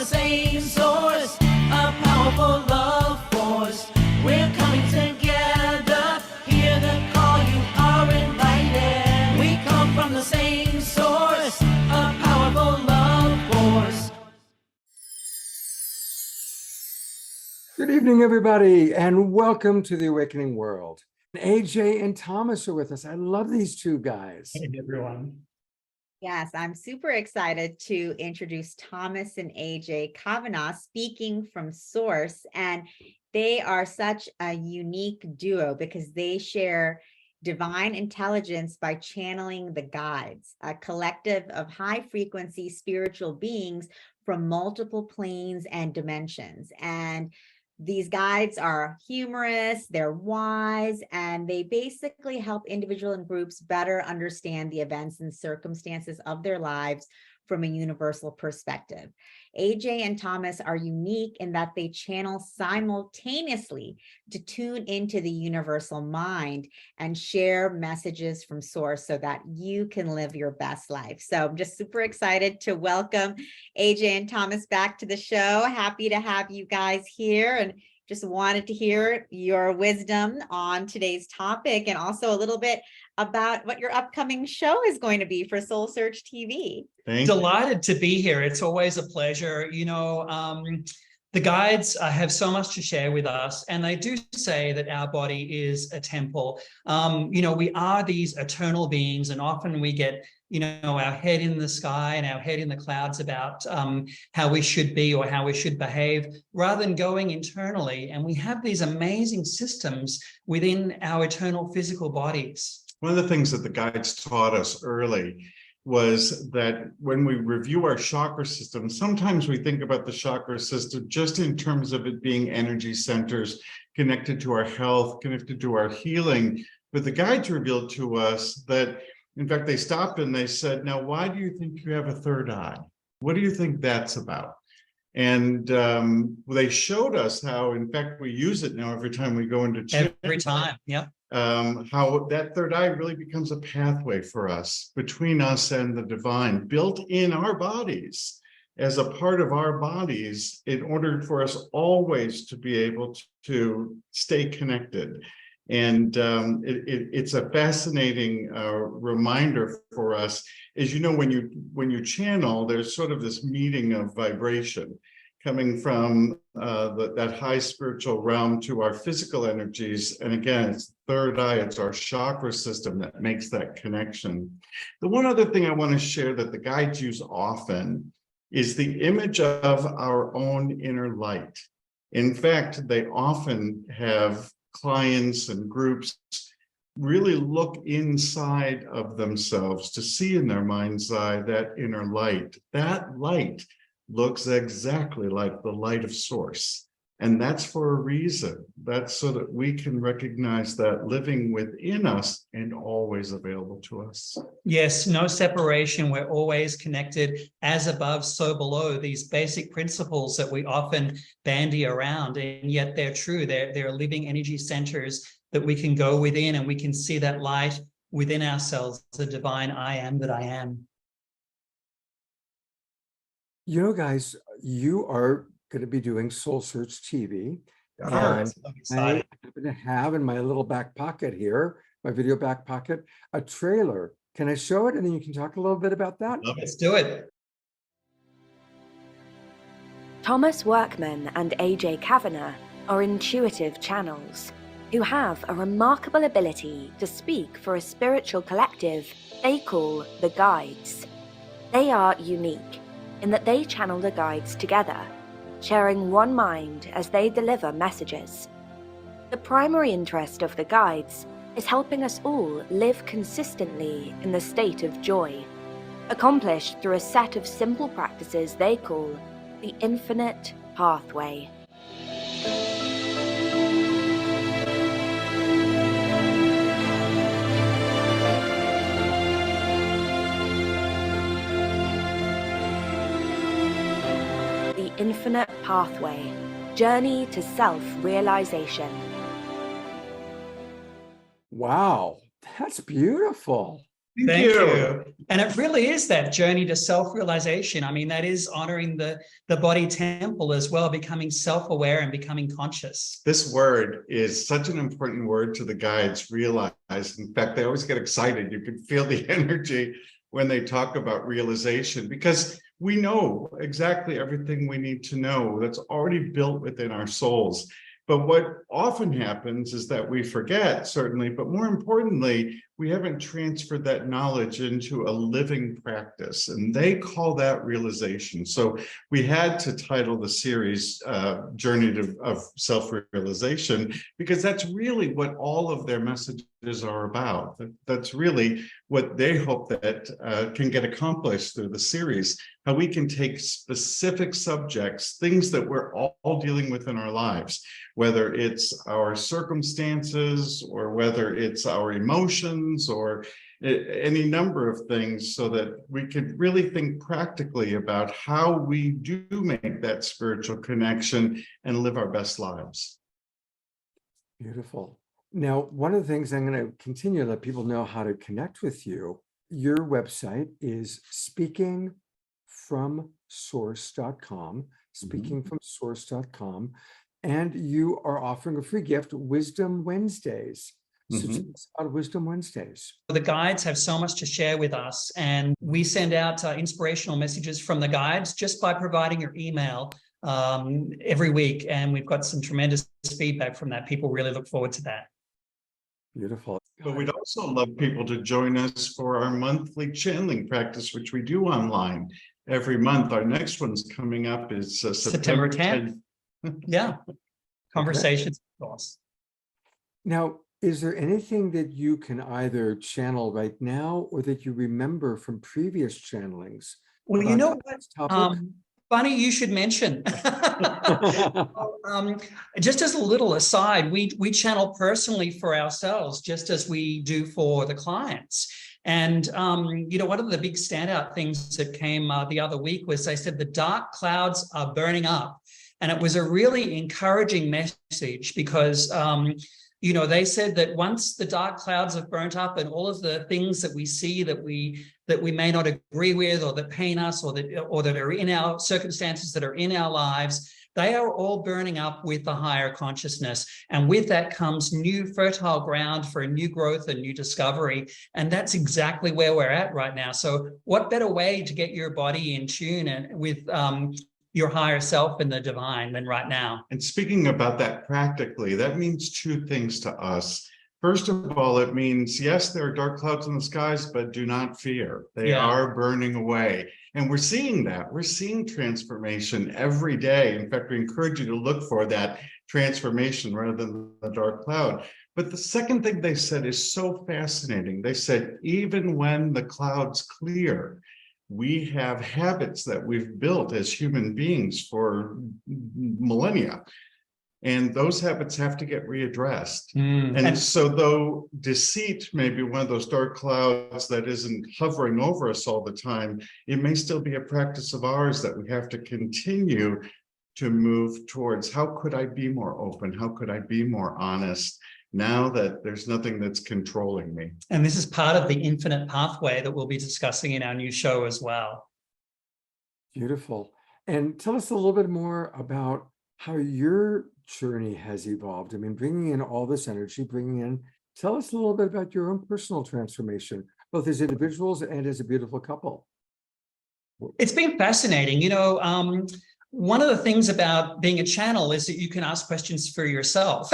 the same source, a powerful love force. We're coming together. Hear the call, you are invited. We come from the same source, a powerful love force. Good evening, everybody, and welcome to the Awakening World. AJ and Thomas are with us. I love these two guys. Hey, everyone. Yes, I'm super excited to introduce Thomas and AJ Kavanagh, speaking from Source. And they are such a unique duo because they share divine intelligence by channeling the guides, a collective of high frequency spiritual beings from multiple planes and dimensions. And these guides are humorous, they're wise, and they basically help individuals and groups better understand the events and circumstances of their lives from a universal perspective. AJ and Thomas are unique in that they channel simultaneously to tune into the universal mind and share messages from Source so that you can live your best life. So I'm just super excited to welcome AJ and Thomas back to the show. Happy to have you guys here, and just wanted to hear your wisdom on today's topic and also a little bit about what your upcoming show is going to be for Soul Search TV. Delighted to be here. It's always a pleasure. The guides have so much to share with us, and they do say that our body is a temple. We are these eternal beings, and often we get, our head in the sky and our head in the clouds about how we should be or how we should behave, rather than going internally. And we have these amazing systems within our eternal physical bodies. One of the things that the guides taught us early was that when we review our chakra system, sometimes we think about the chakra system just in terms of it being energy centers connected to our health, connected to our healing. But the guides revealed to us that, in fact, they stopped and they said, now, why do you think you have a third eye? What do you think that's about? And they showed us how, in fact, we use it now every time we go into channel. Every time, yeah. How that third eye really becomes a pathway for us, between us and the divine, built in our bodies, as a part of our bodies, in order for us always to be able to stay connected. And it's a fascinating reminder for us. As you know, when you channel, there's sort of this meeting of vibration coming from that high spiritual realm to our physical energies. And again, it's third eye, it's our chakra system that makes that connection. The one other thing I want to share that the guides use often is the image of our own inner light. In fact, they often have clients and groups really look inside of themselves to see in their mind's eye that inner light. That light looks exactly like the light of Source. And that's for a reason. That's so that we can recognize that living within us and always available to us. Yes, no separation. We're always connected, as above, so below. These basic principles that we often bandy around, and yet they're true. They're living energy centers that we can go within, and we can see that light within ourselves, the divine I am that I am. Guys, you are going to be doing Soul Search TV. And I happen to have in my little back pocket here, my video back pocket, a trailer. Can I show it? And then you can talk a little bit about that. Let's do it. Thomas Workman and AJ Kavanagh are intuitive channels who have a remarkable ability to speak for a spiritual collective they call the Guides. They are unique in that they channel the guides together, sharing one mind as they deliver messages. The primary interest of the guides is helping us all live consistently in the state of joy, accomplished through a set of simple practices they call the infinite pathway. The infinite pathway, journey to self-realization. Wow, that's beautiful. Thank you. And it really is that journey to self-realization. I mean, that is honoring the body temple as well, becoming self-aware and becoming conscious. This word is such an important word to the guides realize. In fact, they always get excited. You can feel the energy when they talk about realization, because we know exactly everything we need to know that's already built within our souls. But what often happens is that we forget, certainly, but more importantly, we haven't transferred that knowledge into a living practice, and they call that realization. So we had to title the series Journey of Self-Realization, because that's really what all of their messages are about. That's really what they hope that can get accomplished through the series, how we can take specific subjects, things that we're all dealing with in our lives, whether it's our circumstances or whether it's our emotions or any number of things, so that we could really think practically about how we do make that spiritual connection and live our best lives. Beautiful. Now, one of the things I'm going to continue to let people know how to connect with you. Your website is speakingfromsource.com, speakingfromsource.com, and you are offering a free gift, Wisdom Wednesdays. So tell us about Wisdom Wednesdays. The guides have so much to share with us, and we send out inspirational messages from the guides just by providing your email every week. And we've got some tremendous feedback from that. People really look forward to that. Beautiful. But we'd also love people to join us for our monthly channeling practice, which we do online every month. Our next one's coming up is September 10th. Yeah. Conversations with us. Now, is there anything that you can either channel right now or that you remember from previous channelings? Well, you know what? Funny you should mention. Just as a little aside, we channel personally for ourselves, just as we do for the clients. And, you know, one of the big standout things that came the other week was they said the dark clouds are burning up. And it was a really encouraging message because, you know, they said that once the dark clouds have burnt up and all of the things that we see that we may not agree with, or that pain us, or that are in our circumstances that are in our lives, they are all burning up with the higher consciousness. And with that comes new fertile ground for new growth and new discovery. And that's exactly where we're at right now. So what better way to get your body in tune and with your higher self and the divine than right now? And speaking about that practically, that means two things to us. First of all, it means, yes, there are dark clouds in the skies, but do not fear. They are burning away. And we're seeing that. We're seeing transformation every day. In fact, we encourage you to look for that transformation rather than the dark cloud. But the second thing they said is so fascinating. They said, even when the clouds clear, we have habits that we've built as human beings for millennia. And those habits have to get readdressed. And so though deceit may be one of those dark clouds that isn't hovering over us all the time, it may still be a practice of ours that we have to continue to move towards. How could I be more open? How could I be more honest now that there's nothing that's controlling me? And this is part of the infinite pathway that we'll be discussing in our new show as well. Beautiful. And tell us a little bit more about how your journey has evolved. I mean, bringing in all this energy, tell us a little bit about your own personal transformation, both as individuals and as a beautiful couple. It's been fascinating. You know, one of the things about being a channel is that you can ask questions for yourself.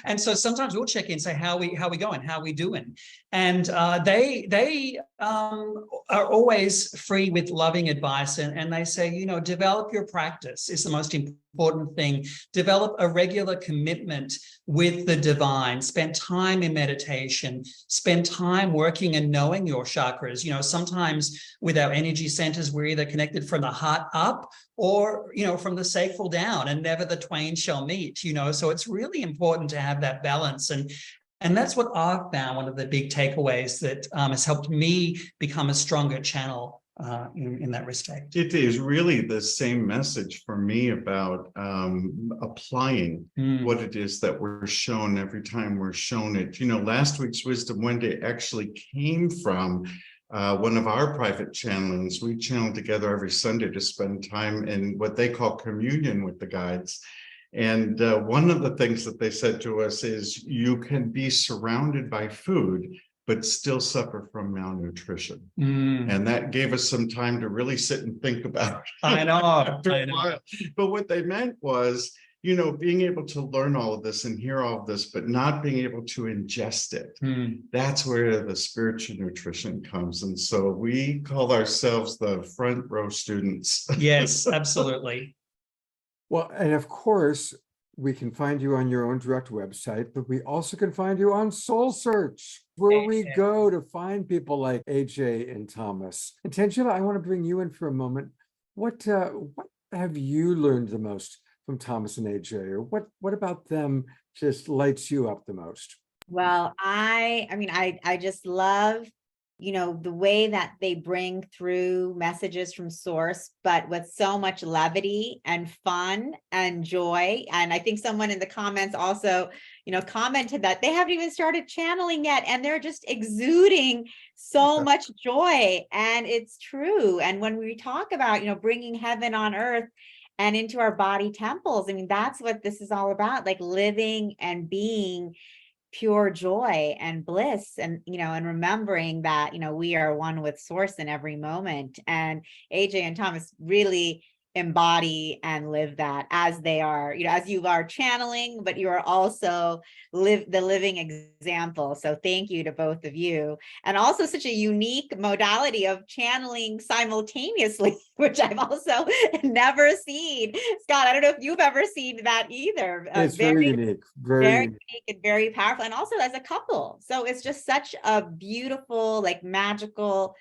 And so sometimes we'll check in and say, how we going? How we doing? And they are always free with loving advice. And they say, you know, develop your practice is the most important thing. Develop a regular commitment with the divine. Spend time in meditation. Spend time working and knowing your chakras. You know, sometimes with our energy centers, we're either connected from the heart up or, you know, from the sacral down, and never the twain shall meet, you know. So it's really important to have that balance. And that's what I've found one of the big takeaways that has helped me become a stronger channel in that respect. It is really the same message for me about applying what it is that we're shown every time we're shown it. You know, last week's Wisdom Wednesday actually came from one of our private channelings. We channel together every Sunday to spend time in what they call communion with the guides. And one of the things that they said to us is you can be surrounded by food, but still suffer from malnutrition. And that gave us some time to really sit and think about it. I know. After a while. But what they meant was, you know, being able to learn all of this and hear all of this, but not being able to ingest it. That's where the spiritual nutrition comes. And so we call ourselves the front row students. Yes, absolutely. Well, and of course, we can find you on your own direct website, but we also can find you on Soul Search, where we go to find people like AJ and Thomas. And Tangela, I want to bring you in for a moment. What have you learned the most from Thomas and AJ, or what about them just lights you up the most? Well, I mean, I just love, you know, the way that they bring through messages from source, but with so much levity and fun and joy. And I think someone in the comments also, you know, commented that they haven't even started channeling yet, and they're just exuding so much joy. And it's true. And when we talk about, you know, bringing heaven on earth and into our body temples, I mean, that's what this is all about, like living and being pure joy and bliss, and you know, and remembering that, you know, we are one with source in every moment. And AJ and Thomas really embody and live that as they are, you know, as you are channeling, but you are also the living example. So thank you to both of you. And also such a unique modality of channeling simultaneously, which I've also never seen. Scott, I don't know if you've ever seen that either. It's very unique, very unique and very powerful, and also as a couple. So it's just such a beautiful, like magical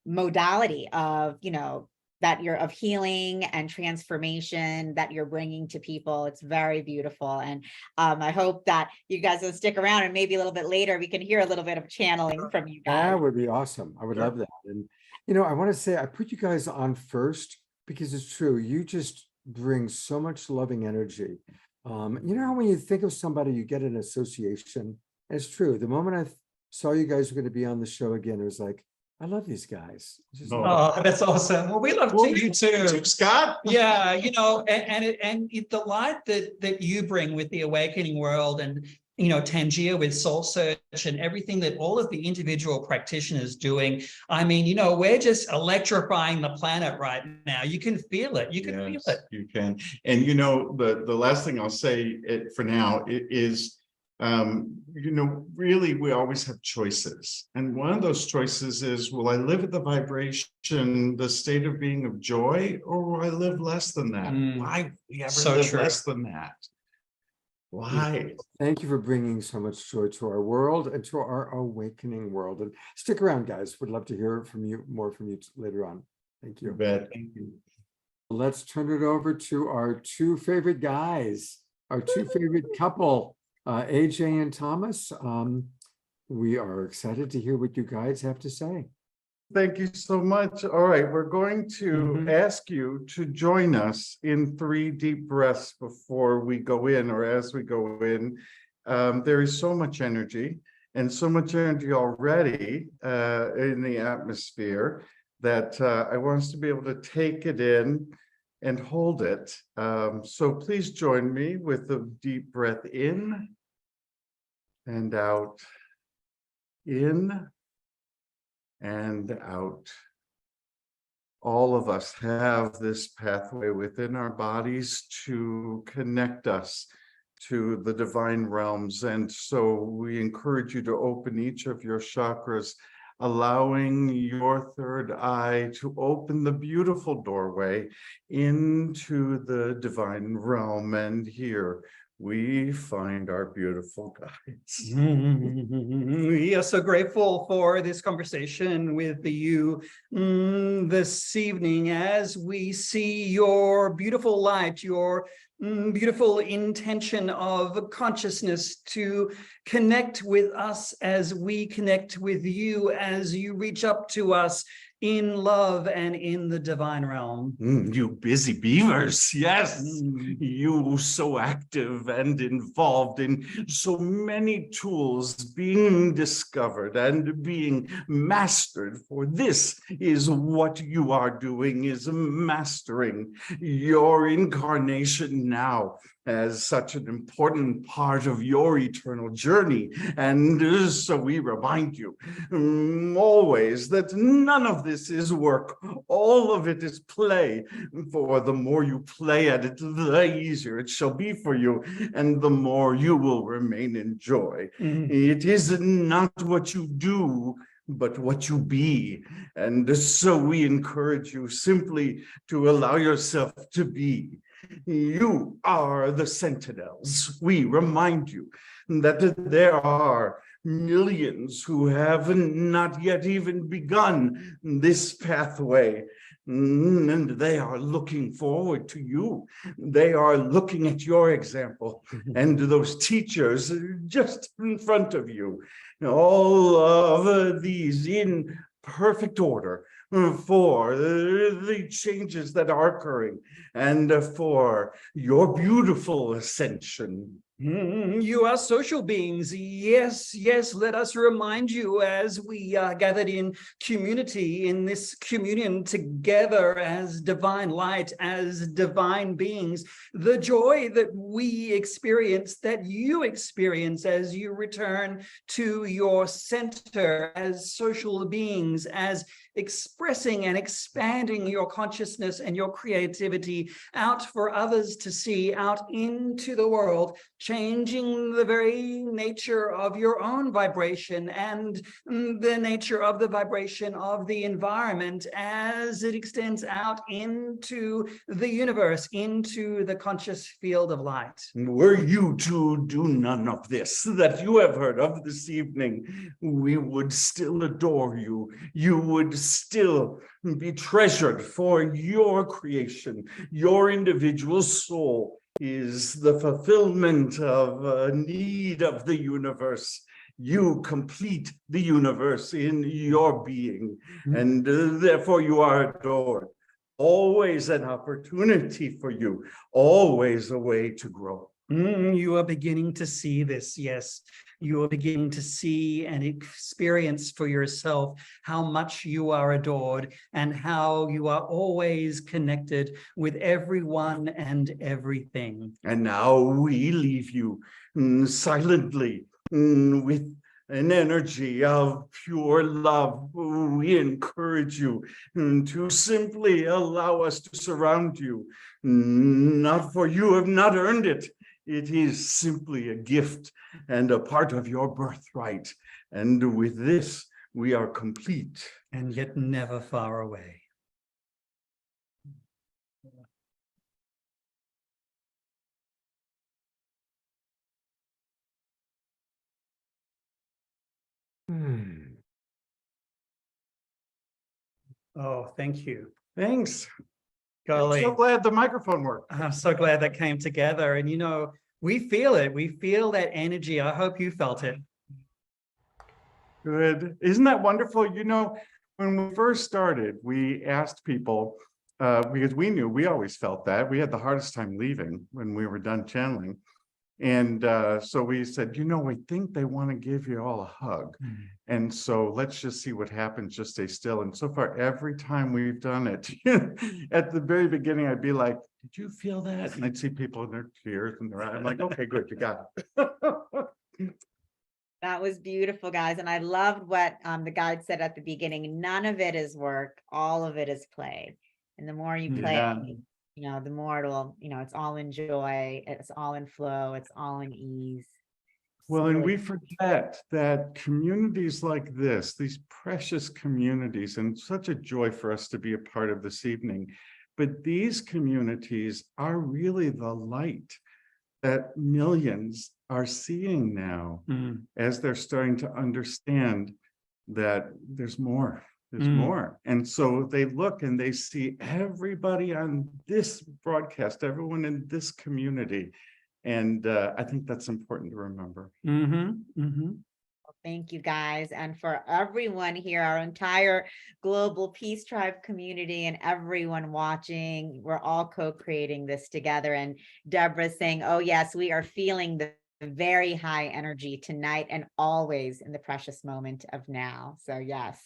modality of, you know, that you're of healing and transformation that you're bringing to people. It's very beautiful. And I hope that you guys will stick around, and maybe a little bit later we can hear a little bit of channeling from you guys. That would be awesome. I would love that. And, you know, I want to say I put you guys on first because it's true. You just bring so much loving energy. You know how when you think of somebody, you get an association. And it's true. The moment I saw you guys were going to be on the show again, it was like, I love these guys. Oh, that's awesome. Well, we love you too, Scott. Yeah, you know, and the light that you bring with the awakening world, and you know, Tangier with Soul Search and everything that all of the individual practitioners doing. I mean, you know, we're just electrifying the planet right now. You can feel it. You can feel it. You can. And you know, the last thing I'll say for now is, you know, really, we always have choices. And one of those choices is, will I live at the vibration, the state of being of joy, or will I live less than that? Why we ever live less than that? Why? Thank you for bringing so much joy to our world and to our awakening world. And stick around, guys. Would love to hear from you, more from you later on. Thank you. You bet. Thank you. Let's turn it over to our two favorite guys, our two favorite couple. AJ and Thomas, we are excited to hear what you guys have to say. Thank you so much. All right, we're going to ask you to join us in 3 deep breaths before we go in, or as we go in. There is so much energy, and so much energy already in the atmosphere that I want us to be able to take it in and hold it. So please join me with a deep breath in and out, in and out. All of us have this pathway within our bodies to connect us to the divine realms. And so we encourage you to open each of your chakras, allowing your third eye to open the beautiful doorway into the divine realm. And here we find our beautiful guides. We are so grateful for this conversation with you this evening, as we see your beautiful light, your beautiful intention of consciousness to connect with us as we connect with you, as you reach up to us in love and in the divine realm. You busy beavers, yes. Mm. You so active and involved in so many tools being discovered and being mastered. For this is what you are doing, is mastering your incarnation now as such an important part of your eternal journey. And so we remind you always that none of this is work. All of it is play. For the more you play at it, the easier it shall be for you, and the more you will remain in joy. It is not what you do, but what you be. And so we encourage you simply to allow yourself to be. You are the sentinels. We remind you that there are millions who have not yet even begun this pathway. And they are looking forward to you. They are looking at your example and those teachers just in front of you. All of these in perfect order for the changes that are occurring and for your beautiful ascension. You are social beings. Yes, yes. Let us remind you as we gathered in community, in this communion together as divine light, as divine beings, the joy that we experience, that you experience as you return to your center as social beings, as expressing and expanding your consciousness and your creativity out for others to see, out into the world, changing the very nature of your own vibration and the nature of the vibration of the environment as it extends out into the universe, into the conscious field of light. Were you to do none of this that you have heard of this evening, we would still adore you. You would still be treasured, for your creation, your individual soul is the fulfillment of a need of the universe. You complete the universe in your being, and therefore you are adored. Always an opportunity for you, always a way to grow. You are beginning to see this, yes. You are beginning to see and experience for yourself how much you are adored and how you are always connected with everyone and everything. And now we leave you silently with an energy of pure love. We encourage you to simply allow us to surround you. Not for you have not earned it. It is simply a gift and a part of your birthright. And with this, we are complete. And yet never far away. Oh, thank you. Thanks. Golly. I'm so glad the microphone worked. I'm so glad that came together. And, you know, we feel it. We feel that energy. I hope you felt it. Good. Isn't that wonderful? You know, when we first started, we asked people, because we knew we always felt that. We had the hardest time leaving when we were done channeling. And so we said, you know, we think they want to give you all a hug. And so let's just see what happens. Just stay still. And so far, every time we've done it, at the very beginning, I'd be like, did you feel that? And I'd see people in their tears and their eyes. I'm like, okay, good, you got it. That was beautiful, guys. And I loved what the guide said at the beginning. None of it is work. All of it is play. And the more you play, you know, the more it'll, you know, it's all in joy. It's all in flow. It's all in ease. Well, and we forget that communities like this, these precious communities, and such a joy for us to be a part of this evening, but these communities are really the light that millions are seeing now as they're starting to understand that there's more. There's more. And so they look and they see everybody on this broadcast, everyone in this community. And I think that's important to remember. Thank you guys. And for everyone here, our entire global Peace Tribe community and everyone watching, we're all co-creating this together. And Deborah's saying, oh yes, we are feeling the very high energy tonight and always in the precious moment of now. So yes,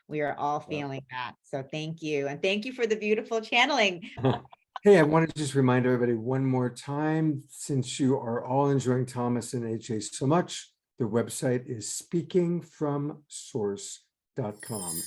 we are all feeling that. So thank you. And thank you for the beautiful channeling. Hey, I want to just remind everybody one more time, since you are all enjoying Thomas and AJ so much, the website is speakingfromsource.com.